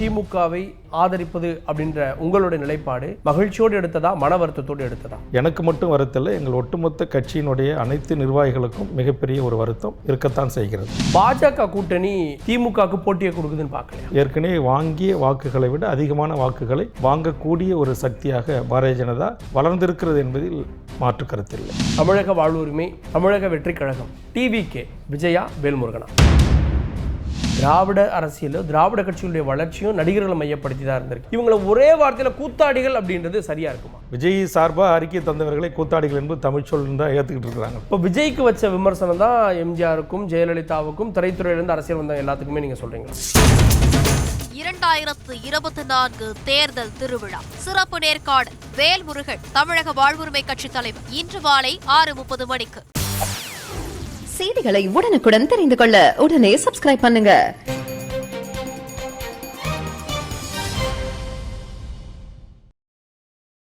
திமுகவை ஆதரிப்பது அப்படின்ற உங்களுடைய நிலைப்பாடு மகிழ்ச்சியோடு எடுத்ததா, மன வருத்தத்தோடு எடுத்ததா? எனக்கு மட்டும் வருத்தம், எங்கள் ஒட்டுமொத்த கட்சியினுடைய அனைத்து நிர்வாகிகளுக்கும் மிகப்பெரிய ஒரு வருத்தம் இருக்கத்தான் செய்கிறது. பாஜக கூட்டணி திமுகவுக்கு போட்டியை கொடுக்குதுன்னு பார்க்கல. ஏற்கனவே வாங்கிய வாக்குகளை விட அதிகமான வாக்குகளை வாங்கக்கூடிய ஒரு சக்தியாக பாரதிய ஜனதா வளர்ந்திருக்கிறது என்பதில் மாற்று கருத்தில்லை. தமிழக வாழ்வுரிமை, தமிழக வெற்றி கழகம், டிவிகே, விஜயா, வேல்முருகனா? திராவிட அரசியலும் திராவிட கட்சிகளுடைய வளர்ச்சியும் நடிகர்களை மையப்படுத்தி தான் இருந்திருக்கு. இவங்களை ஒரே வார்த்தையில் கூத்தாடிகள் அப்படின்றது சரியா இருக்குமா? விஜய் சார்பாக அறிக்கை தந்தவர்களை கூத்தாடிகள் என்பது தமிழ் சொல் தான் ஏற்றுக்கிட்டு இருக்கிறாங்க. இப்போ விஜய்க்கு வச்ச விமர்சனம் தான் எம்ஜிஆருக்கும் ஜெயலலிதாவுக்கும் திரைத்துறையிலிருந்து அரசியல் வந்த எல்லாத்துக்குமே நீங்க சொல்றீங்களா? 2024 தேர்தல் திருவிழா சிறப்பு நேர்காணல். வேல்முருகன் தமிழக வாழ்வுரிமை கட்சி தலைவர் இன்று மாலை 6:30 மணிக்கு. செய்திகளை உடனுக்குடன் தெரிந்து கொள்ள உடனே சப்ஸ்கிரைப் பண்ணுங்க.